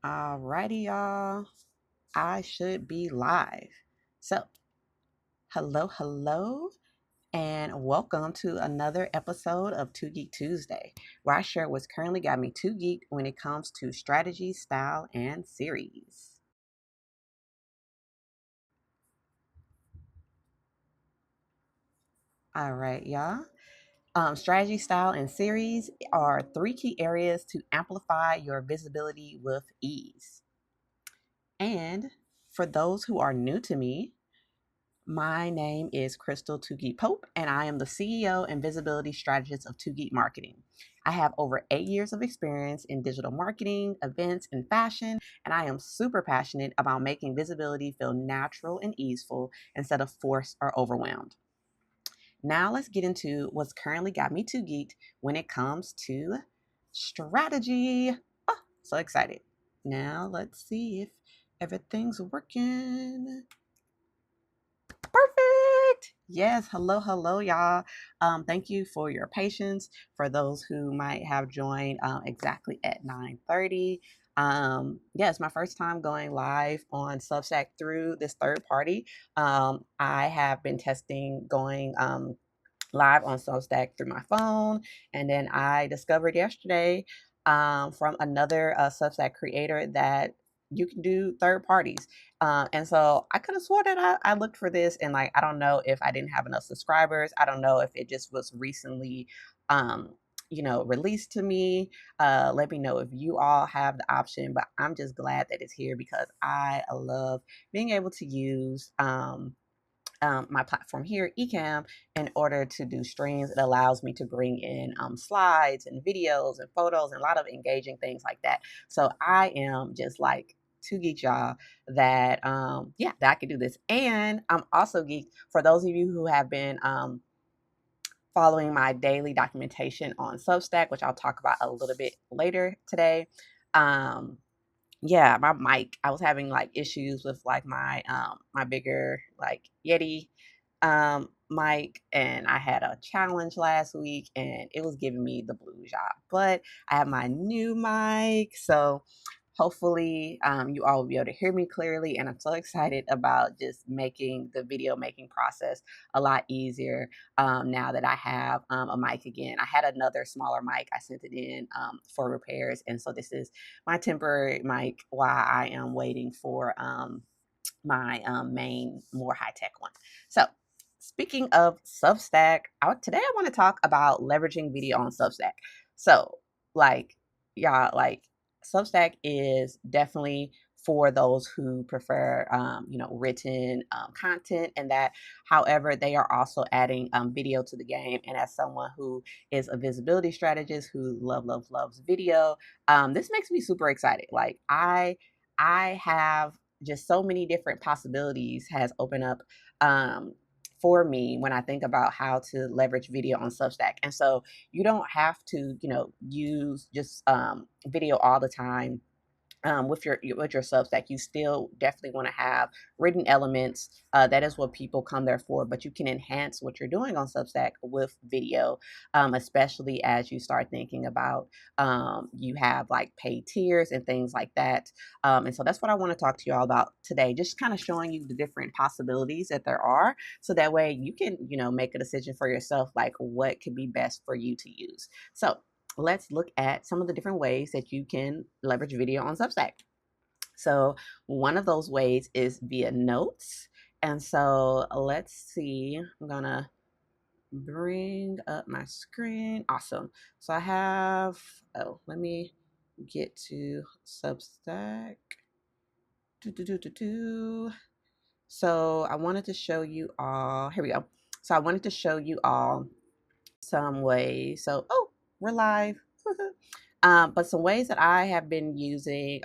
Alrighty, y'all. I should be live. So, hello, and welcome to another episode of Too Geek Tuesday, where I share what's currently got me too geeked when it comes to strategy, style, and series. All right, y'all. Strategy, style, and series are three key areas to amplify your visibility with ease. And for those who are new to me, my name is Crystal Too Geek'd, and I am the CEO and visibility strategist of Too Geek'd Marketing. I have over 8 years of experience in digital marketing, events, and fashion, and I am super passionate about making visibility feel natural and easeful instead of forced or overwhelmed. Now let's get into what's currently got me too geeked when it comes to strategy. Oh, so excited. Now let's see if everything's working. Perfect. Yes. Hello, y'all. Thank you for your patience. For those who might have joined exactly at 9:30. Yeah, it's my first time going live on Substack through this third party. I have been testing going live on Substack through my phone, and then I discovered yesterday from another Substack creator that you can do third parties. And so I could have sworn that I looked for this, and like I don't know if I didn't have enough subscribers. I don't know if it just was recently um released to me. Let me know if you all have the option, but I'm just glad that it's here because I love being able to use my platform here, Ecamm, in order to do streams. It allows me to bring in slides and videos and photos and a lot of engaging things like that. So I am just like too geeked, y'all, that that I can do this. And I'm also geeked for those of you who have been following my daily documentation on Substack, which I'll talk about a little bit later today. Um, yeah, my mic, I was having like issues with like my bigger like Yeti mic, and I had a challenge last week and it was giving me the blues, y'all. But I have my new mic, so hopefully you all will be able to hear me clearly, and I'm so excited about just making the video making process a lot easier now that I have a mic again. I had another smaller mic. I sent it in for repairs, and so this is my temporary mic while I am waiting for my main, more high-tech one. So speaking of Substack, today I want to talk about leveraging video on Substack. So like, y'all, like Substack is definitely for those who prefer, written content and that. However, they are also adding video to the game. And as someone who is a visibility strategist who loves video, this makes me super excited. Like I have just so many different possibilities has opened up for me when I think about how to leverage video on Substack. And so you don't have to, use just video all the time with your Substack. You still definitely want to have written elements. That is what people come there for. But you can enhance what you're doing on Substack with video, especially as you start thinking about you have like paid tiers and things like that. And so that's what I want to talk to you all about today. Just kind of showing you the different possibilities that there are, so that way you can make a decision for yourself, like what could be best for you to use. So let's look at some of the different ways that you can leverage video on Substack. So one of those ways is via notes. And so let's see, I'm gonna bring up my screen. Awesome. So I have, let me get to Substack. So I wanted to show you all, here we go. So I wanted to show you all some ways. So, we're live. But some ways that I have been using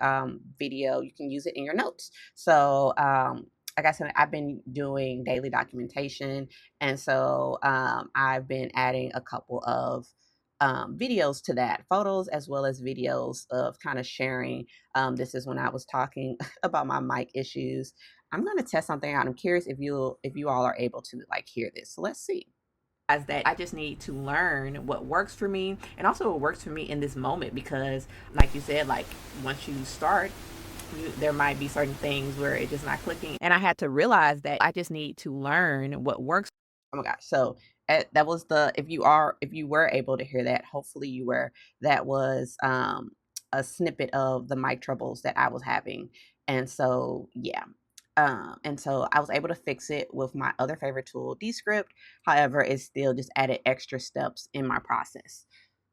video, you can use it in your notes. So, like I said, I've been doing daily documentation. And so I've been adding a couple of videos to that, photos as well as videos of kind of sharing. This is when I was talking about my mic issues. I'm going to test something out. I'm curious if you all are able to like hear this. So let's see. As that I just need to learn what works for me and also what works for me in this moment, because like you said, like once you start, there might be certain things where it's just not clicking. And I had to realize that I just need to learn what works. Oh my gosh. So that was if you were able to hear that, hopefully you were, that was a snippet of the mic troubles that I was having. And so, yeah. And so I was able to fix it with my other favorite tool, Descript. However, it still just added extra steps in my process.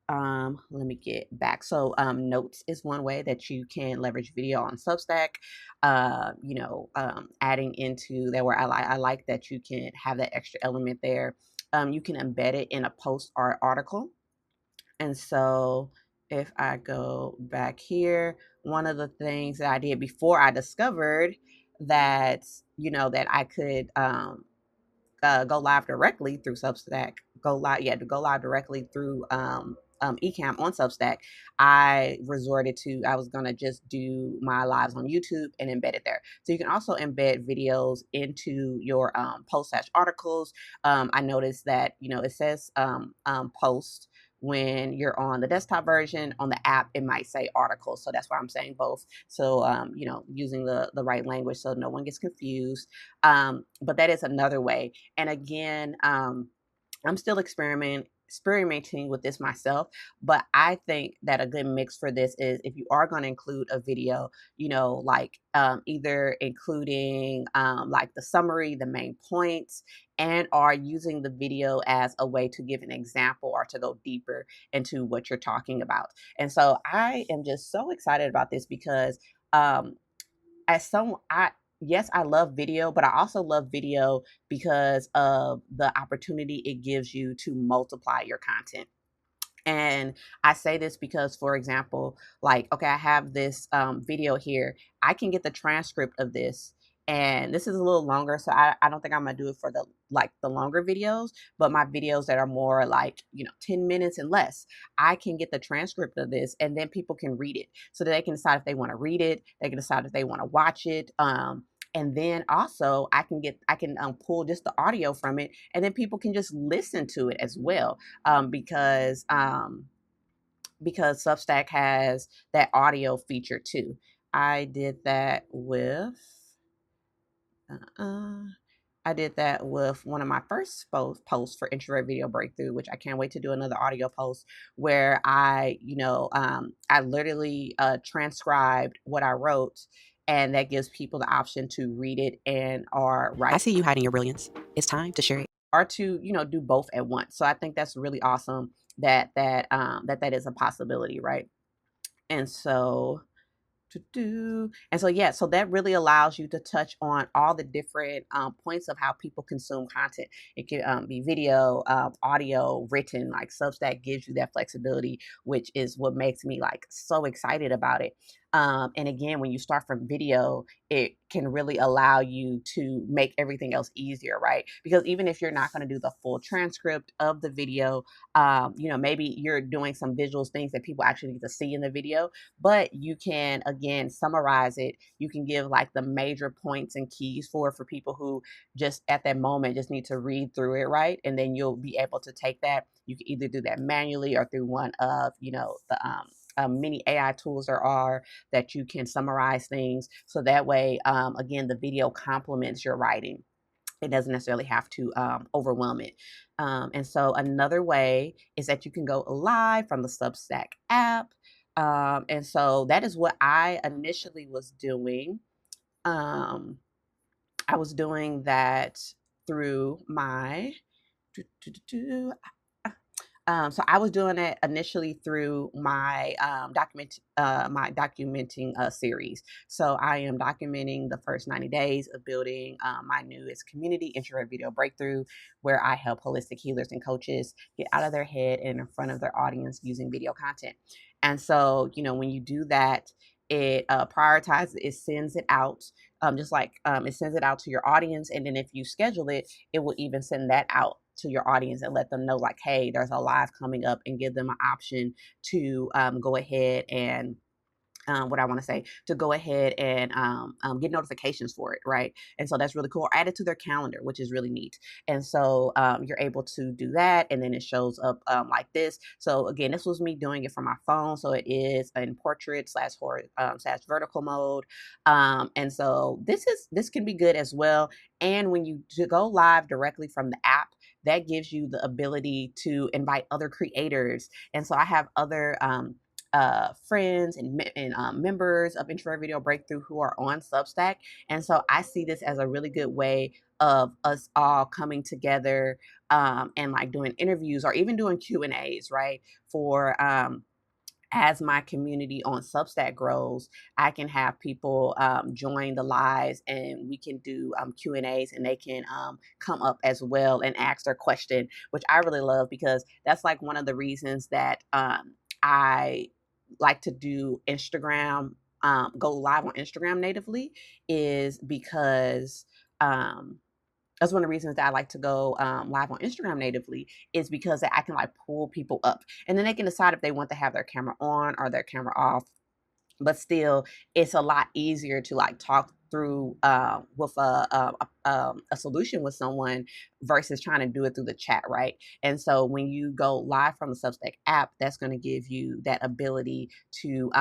Let me get back. So notes is one way that you can leverage video on Substack. Adding into that, where I like that you can have that extra element there. You can embed it in a post or article. And so if I go back here, one of the things that I did before I discovered that, that I could go live directly through Substack, to go live directly through Ecamm on Substack, I was going to just do my lives on YouTube and embed it there. So you can also embed videos into your post/articles. I noticed that, it says post when you're on the desktop version. On the app, it might say articles. So that's why I'm saying both. So, using the right language so no one gets confused. But that is another way. And again, I'm still experimenting with this myself, but I think that a good mix for this is, if you are going to include a video, like either including like the summary, the main points, and are using the video as a way to give an example or to go deeper into what you're talking about. And so I am just so excited about this because as someone, yes, I love video, but I also love video because of the opportunity it gives you to multiply your content. And I say this because, for example, like, okay, I have this video here. I can get the transcript of this. And this is a little longer, so I don't think I'm gonna do it for the longer videos, but my videos that are more like, 10 minutes and less, I can get the transcript of this, and then people can read it. So that they can decide if they want to read it, they can decide if they want to watch it. And then also I can pull just the audio from it, and then people can just listen to it as well, because Substack has that audio feature too. I did that with uh, I did that with one of my first posts for Introvert Video Breakthrough, which I can't wait to do another audio post where I literally transcribed what I wrote, and that gives people the option to read it and or write. I see you hiding your brilliance. It's time to share it. Or to, do both at once. So I think that's really awesome that is a possibility, right? And so so that really allows you to touch on all the different points of how people consume content. It can be video, audio, written. Like Substack gives you that flexibility, which is what makes me like so excited about it. And again, when you start from video, it can really allow you to make everything else easier, right? Because even if you're not going to do the full transcript of the video, maybe you're doing some visuals, things that people actually need to see in the video, but you can again summarize it. You can give like the major points and keys for people who just at that moment just need to read through it, right? And then you'll be able to take that. You can either do that manually or through one of the many AI tools there are that you can summarize things. So that way, again, the video complements your writing. It doesn't necessarily have to overwhelm it. And so another way is that you can go live from the Substack app. And so that is what I initially was doing. I was doing that through my so I was doing it initially through my documenting series. So I am documenting the first 90 days of building my newest community, Introvert Video Breakthrough, where I help holistic healers and coaches get out of their head and in front of their audience using video content. And so, when you do that, it prioritizes, it sends it out, just like it sends it out to your audience. And then if you schedule it, it will even send that out to your audience and let them know like, hey, there's a live coming up, and give them an option to go ahead and what I want to say, to go ahead and get notifications for it, right? And so that's really cool. Add it to their calendar, which is really neat. And so you're able to do that, and then it shows up like this. So again, this was me doing it from my phone, so it is in portrait slash vertical mode. And so this can be good as well. And when you go live directly from the app, that gives you the ability to invite other creators. And so I have other friends and members of Introvert Video Breakthrough who are on Substack. And so I see this as a really good way of us all coming together and like doing interviews or even doing Q&As, right? For as my community on Substack grows, I can have people join the lives, and we can do Q&As, and they can come up as well and ask their question, which I really love, because that's like one of the reasons that I like to do Instagram, go live on Instagram natively, is because that's one of the reasons that I like to go live on Instagram natively, is because I can like pull people up, and then they can decide if they want to have their camera on or their camera off. But still, it's a lot easier to like talk through with a solution with someone versus trying to do it through the chat, right? And so when you go live from the Substack app, that's going to give you that ability to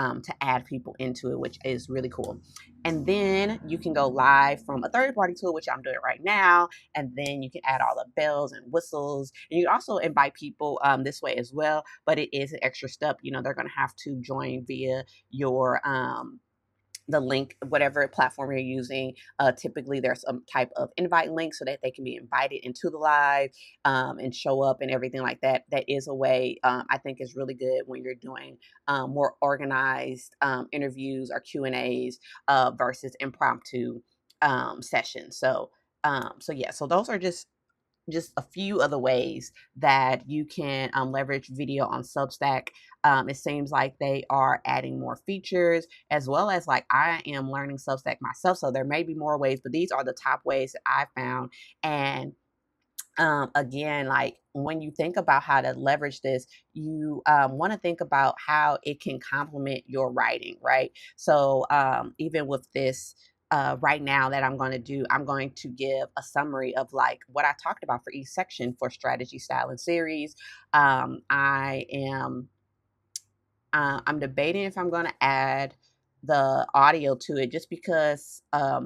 add people into it, which is really cool. And then you can go live from a third-party tool, which I'm doing right now, and then you can add all the bells and whistles, and you can also invite people this way as well. But it is an extra step. They're going to have to join via your the link, whatever platform you're using. Typically there's some type of invite link so that they can be invited into the live and show up and everything like that. That is a way I think is really good when you're doing more organized interviews or Q&As versus impromptu sessions. So yeah, so those are just a few of the ways that you can leverage video on Substack. It seems like they are adding more features, as well as like I am learning Substack myself. So there may be more ways, but these are the top ways that I found. And again, like when you think about how to leverage this, you want to think about how it can complement your writing, right? So even with this, right now that I'm going to do, I'm going to give a summary of like what I talked about for each section for strategy, style, and series. I am I'm debating if I'm going to add the audio to it, just because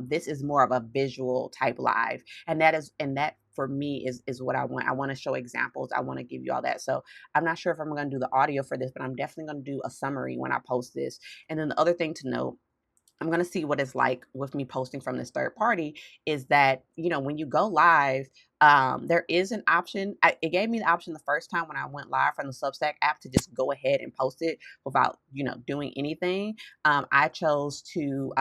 this is more of a visual type live, and that for me is what I want. I want to show examples. I want to give you all that. So I'm not sure if I'm going to do the audio for this, but I'm definitely going to do a summary when I post this. And then the other thing to note, I'm going to see what it's like with me posting from this third party, is that, when you go live, there is an option. It gave me the option the first time when I went live from the Substack app to just go ahead and post it without, doing anything. I chose to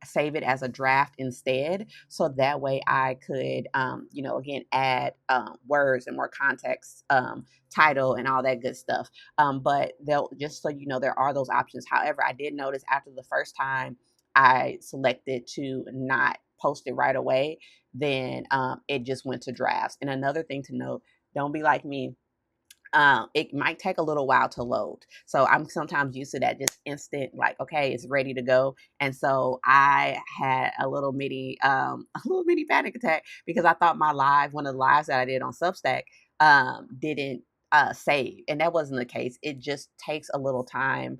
save it as a draft instead. So that way I could, again, add words and more context, title and all that good stuff. But they'll, just so you know, there are those options. However, I did notice after the first time I selected to not post it right away, then it just went to drafts. And another thing to note, don't be like me. It might take a little while to load. So I'm sometimes used to that just instant, like, okay, it's ready to go. And so I had a little mini a little mini panic attack, because I thought one of the lives that I did on Substack didn't save. And that wasn't the case. It just takes a little time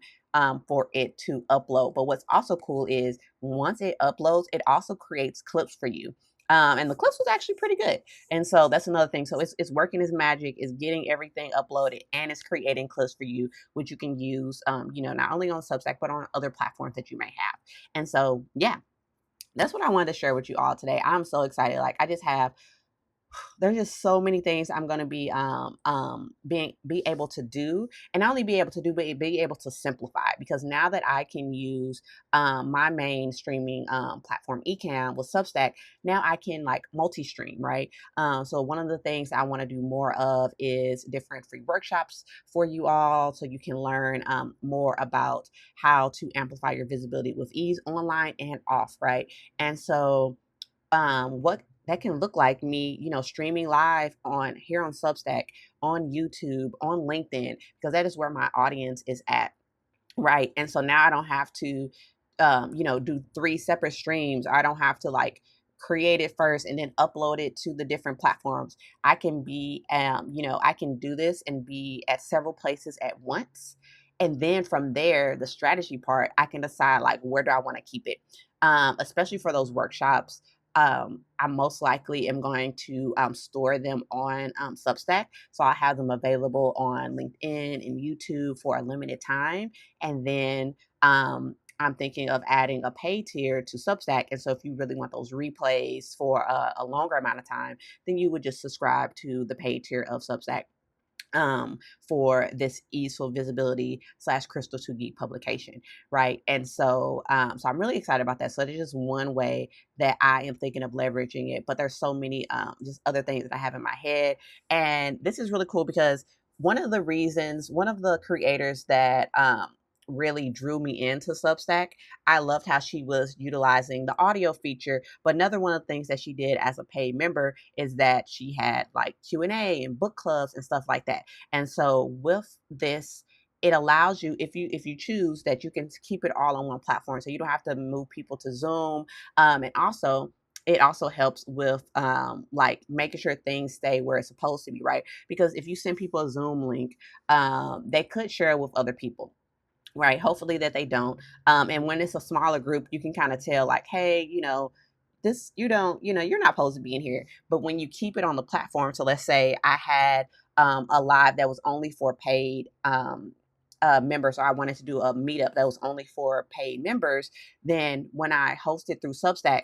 for it to upload. But what's also cool is once it uploads, it also creates clips for you. And the clips was actually pretty good. And so that's another thing. So it's working its magic, is getting everything uploaded, and it's creating clips for you, which you can use, not only on Substack, but on other platforms that you may have. And so, yeah, that's what I wanted to share with you all today. I'm so excited. Like, there's just so many things I'm going to be be able to do, and not only be able to do, but be able to simplify, because now that I can use my main streaming platform Ecamm with Substack, now I can like multi-stream, right? So one of the things I want to do more of is different free workshops for you all, so you can learn more about how to amplify your visibility with ease online and off, right? And so what that can look like me, streaming live on here on Substack, on YouTube, on LinkedIn, because that is where my audience is at. right? And so now I don't have to, do 3 separate streams. I don't have to like create it first and then upload it to the different platforms. I can be, I can do this and be at several places at once. And then from there, the strategy part, I can decide like where do I want to keep it, especially for those workshops. I most likely am going to store them on Substack. So I'll have them available on LinkedIn and YouTube for a limited time. And then I'm thinking of adding a pay tier to Substack. And so if you really want those replays for a longer amount of time, then you would just subscribe to the pay tier of Substack for this easeful visibility / Crystal Too Geek'd publication, right? And so I'm really excited about that. So it's just one way that I am thinking of leveraging it, but there's so many just other things that I have in my head. And this is really cool because one of the creators that really drew me into Substack, I loved how she was utilizing the audio feature. But another one of the things that she did as a paid member is that she had like Q&A and book clubs and stuff like that. And so with this, it allows you, if you choose, that you can keep it all on one platform, so you don't have to move people to Zoom. And also it also helps with like making sure things stay where it's supposed to be, right? Because if you send people a Zoom link, they could share it with other people, right? Hopefully that they don't. And when it's a smaller group, you can kind of tell like, hey, this, you don't, you're not supposed to be in here. But when you keep it on the platform, so let's say I had a live that was only for paid members, or I wanted to do a meetup that was only for paid members, then when I host it through Substack,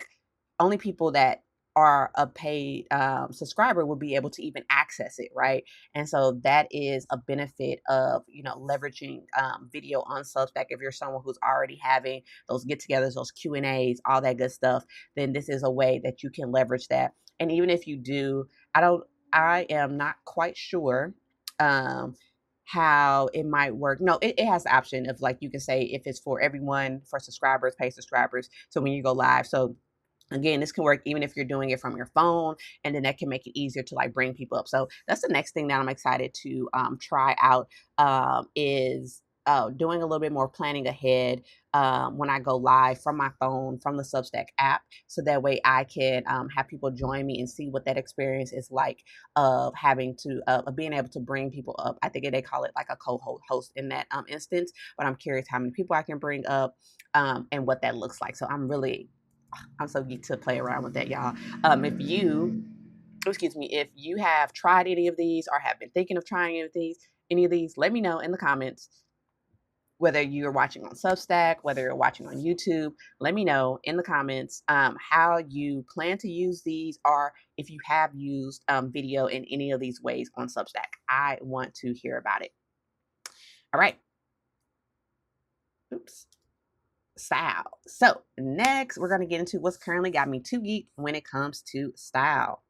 only people that are a paid subscriber will be able to even access it, right? And so that is a benefit of leveraging video on Substack. If you're someone who's already having those get-togethers, those Q&As, all that good stuff, then this is a way that you can leverage that. And even if you do, I am not quite sure how it might work. No, it has the option of like, you can say if it's for everyone, for subscribers, paid subscribers. So when you go live, so again, this can work even if you're doing it from your phone, and then that can make it easier to like bring people up. So that's the next thing that I'm excited to try out, is doing a little bit more planning ahead when I go live from my phone, from the Substack app, so that way I can have people join me and see what that experience is like of having to being able to bring people up. I think they call it like a co-host in that instance, but I'm curious how many people I can bring up and what that looks like. So I'm so geeked to play around with that, y'all. If you have tried any of these or have been thinking of trying any of these, let me know in the comments. Whether you're watching on Substack, whether you're watching on YouTube, let me know in the comments how you plan to use these, or if you have used video in any of these ways on Substack. I want to hear about it. All right. Oops. Style. So next, we're going to get into what's currently got me too geek when it comes to style.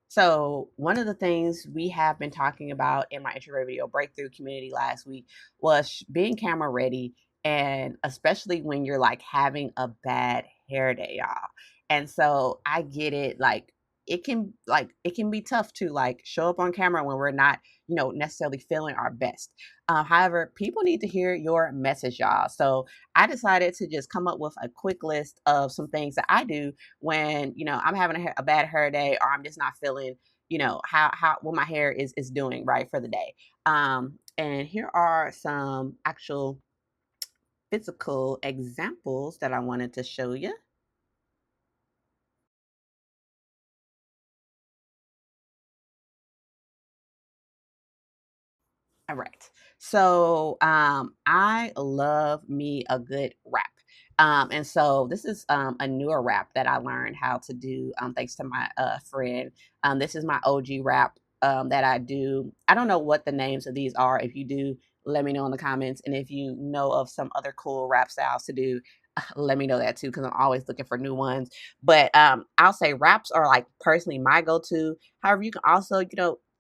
So one of the things we have been talking about in my intro video breakthrough community last week was being camera ready, and especially when you're like having a bad hair day, y'all. And so I get it, it can be tough to like show up on camera when we're not, necessarily feeling our best. However, people need to hear your message, y'all. So I decided to just come up with a quick list of some things that I do when I'm having a bad hair day, or I'm just not feeling how what my hair is doing right for the day. And here are some actual physical examples that I wanted to show you. All right. So I love me a good rap. And so this is a newer rap that I learned how to do thanks to my friend. This is my OG rap that I do. I don't know what the names of these are. If you do, let me know in the comments. And if you know of some other cool rap styles to do, let me know that too, because I'm always looking for new ones. But I'll say raps are like personally my go-to. However, you can also,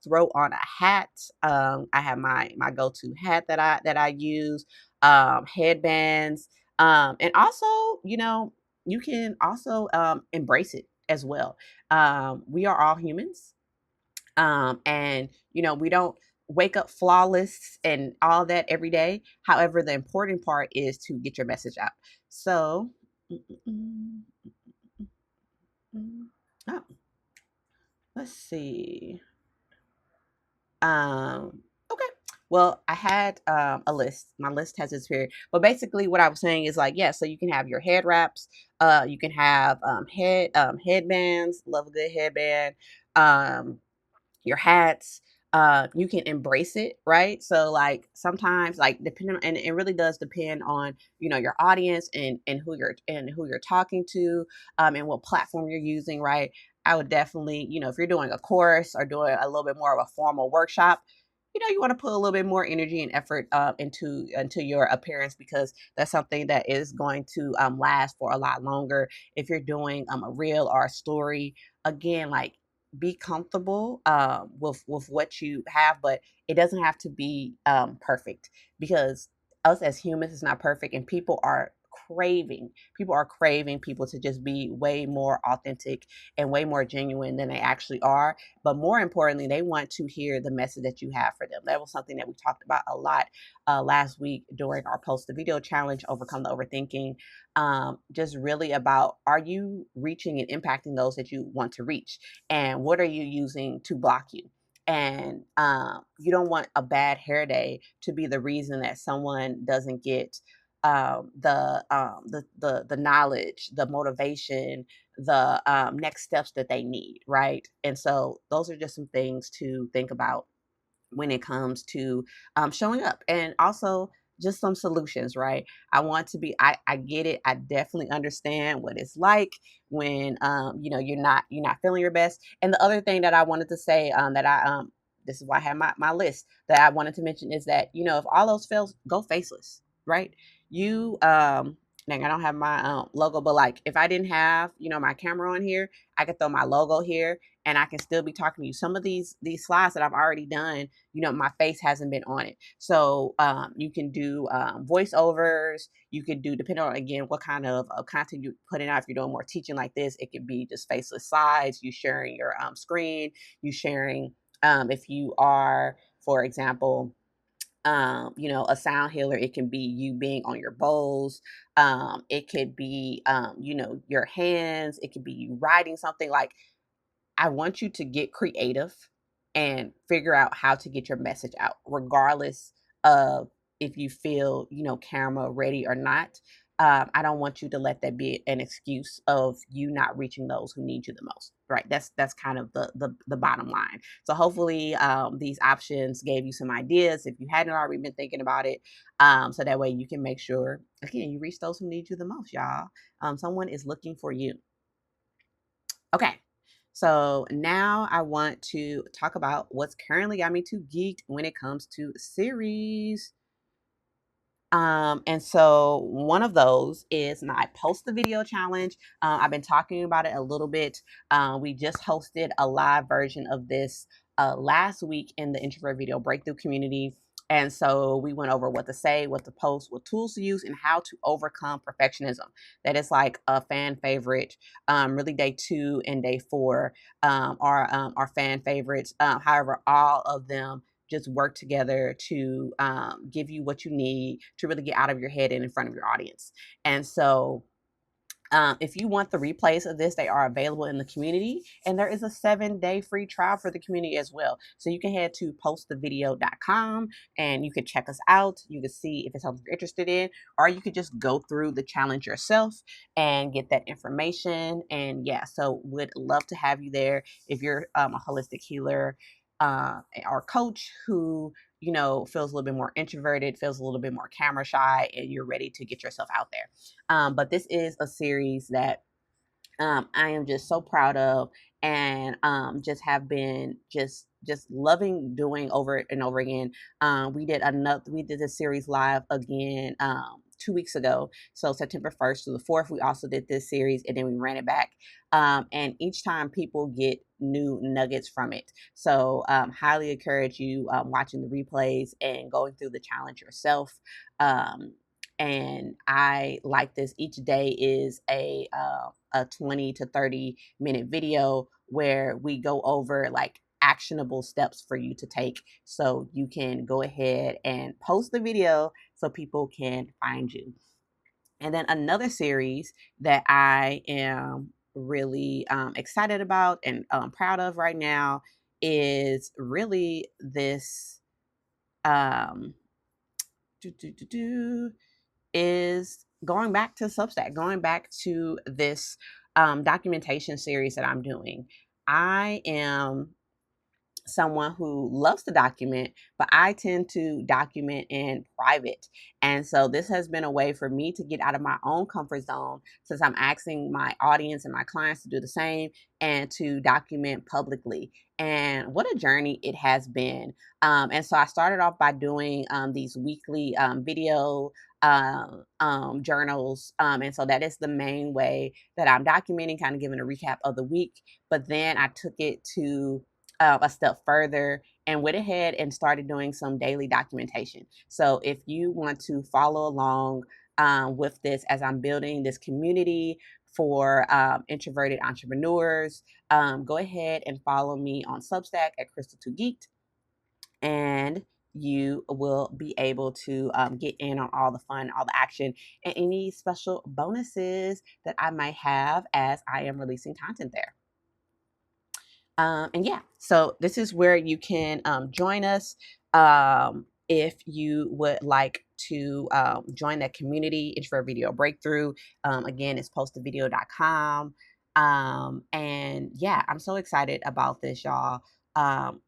throw on a hat. I have my go-to hat that I use, headbands, and also, you can also embrace it as well. We are all humans, and we don't wake up flawless and all that every day. However, the important part is to get your message out. So, oh, let's see. Okay. Well, I had a list. My list has disappeared. But basically what I was saying is like, yeah, so you can have your head wraps, you can have headbands, love a good headband, um, your hats, you can embrace it, right? So like sometimes like depending on, and it really does depend on, your audience and who you're talking to, and what platform you're using, right? I would definitely, if you're doing a course or doing a little bit more of a formal workshop, you want to put a little bit more energy and effort into your appearance, because that's something that is going to last for a lot longer. If you're doing a reel or a story, again, like be comfortable with what you have, but it doesn't have to be perfect, because us as humans is not perfect, and people are craving people to just be way more authentic and way more genuine than they actually are. But more importantly, they want to hear the message that you have for them. That was something that we talked about a lot last week during our post the video challenge, overcome the overthinking. Just really about, are you reaching and impacting those that you want to reach, and what are you using to block you? And you don't want a bad hair day to be the reason that someone doesn't get the knowledge, the motivation, the next steps that they need, right? And so those are just some things to think about when it comes to showing up, and also just some solutions, right? I get it. I definitely understand what it's like when you're not feeling your best. And the other thing that I wanted to say, that I this is why I have my list that I wanted to mention, is that, if all those fails, go faceless, right? You dang, I don't have my logo, but like if I didn't have, my camera on here, I could throw my logo here and I can still be talking to you. Some of these slides that I've already done, my face hasn't been on it. So you can do voiceovers. You could do, depending on, again, what kind of content you're putting out. If you're doing more teaching like this, it could be just faceless slides, you sharing your screen, you sharing, if you are, for example, a sound healer, it can be you being on your bowls. It could be, your hands. It could be you writing something. Like, I want you to get creative and figure out how to get your message out, regardless of if you feel, camera ready or not. I don't want you to let that be an excuse of you not reaching those who need you the most, right? That's kind of the bottom line. So hopefully these options gave you some ideas if you hadn't already been thinking about it. So that way you can make sure, again, you reach those who need you the most, y'all. Someone is looking for you. Okay. So now I want to talk about what's currently got me too geeked when it comes to series. And so one of those is my post the video challenge. I've been talking about it a little bit. We just hosted a live version of this last week in the introvert video breakthrough community. And so we went over what to say, what to post, what tools to use, and how to overcome perfectionism. That is like a fan favorite. Really, day 2 and day 4 are fan favorites. However, all of them just work together to give you what you need to really get out of your head and in front of your audience. And so if you want the replays of this, they are available in the community, and there is a 7-day free trial for the community as well. So you can head to postthevideo.com and you can check us out. You can see if it's something you're interested in, or you could just go through the challenge yourself and get that information. And yeah, so would love to have you there if you're a holistic healer or coach who feels a little bit more introverted, feels a little bit more camera shy, and you're ready to get yourself out there. But this is a series that I am just so proud of, and just have been just loving doing over and over again. We did this series live again 2 weeks ago, so September 1st to the 4th. We also did this series, and then we ran it back. And each time people get new nuggets from it. So highly encourage you watching the replays and going through the challenge yourself. And I like this. Each day is a 20 to 30 minute video where we go over like actionable steps for you to take so you can go ahead and post the video so people can find you. And then another series that I am really excited about and proud of right now is really this um, is going back to Substack, going back to this documentation series that I'm doing. I am someone who loves to document, but I tend to document in private. And so this has been a way for me to get out of my own comfort zone, since I'm asking my audience and my clients to do the same and to document publicly. And what a journey it has been. And so I started off by doing these weekly video journals. And so that is the main way that I'm documenting, kind of giving a recap of the week. But then I took it to a step further and went ahead and started doing some daily documentation. So if you want to follow along with this as I'm building this community for introverted entrepreneurs, go ahead and follow me on Substack at Crystal Too Geek'd, and you will be able to get in on all the fun, all the action, and any special bonuses that I might have as I am releasing content there. And yeah, so this is where you can join us if you would like to join that community. Introvert Video Breakthrough. Again, it's postedvideo.com. And yeah, I'm so excited about this, y'all.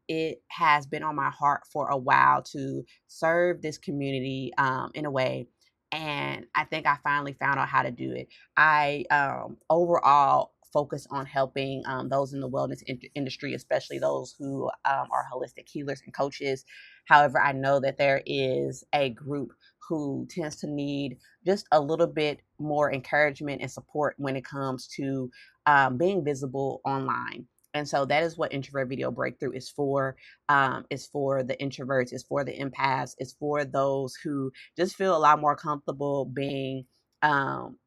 It has been on my heart for a while to serve this community in a way. And I think I finally found out how to do it. I overall focus on helping those in the wellness industry, especially those who are holistic healers and coaches. However, I know that there is a group who tends to need just a little bit more encouragement and support when it comes to being visible online. And so that is what Introvert Video Breakthrough is for. It's for the introverts, it's for the empaths, it's for those who just feel a lot more comfortable being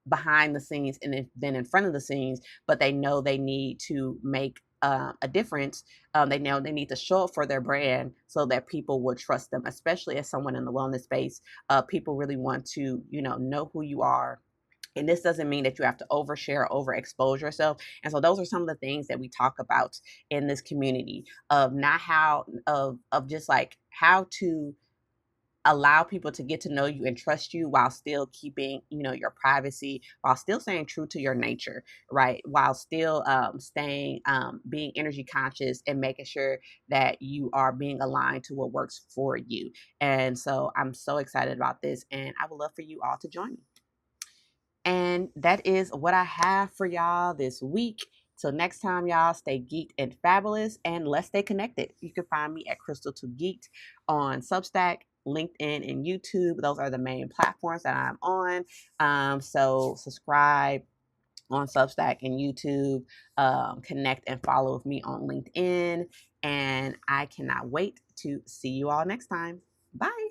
behind the scenes and then in front of the scenes, but they know they need to make a difference. They know they need to show up for their brand so that people will trust them, especially as someone in the wellness space. People really want to, know who you are. And this doesn't mean that you have to overshare, overexpose yourself. And so those are some of the things that we talk about in this community of not how of just like how to allow people to get to know you and trust you while still keeping, your privacy, while still staying true to your nature, right? While still staying, being energy conscious and making sure that you are being aligned to what works for you. And so I'm so excited about this, and I would love for you all to join me. And that is what I have for y'all this week. Till next time, y'all, stay geeked and fabulous, and let's stay connected. You can find me at Crystal Too Geek'd on Substack, LinkedIn, and YouTube. Those are the main platforms that I'm on. So subscribe on Substack and YouTube. Connect and follow with me on LinkedIn. And I cannot wait to see you all next time. Bye.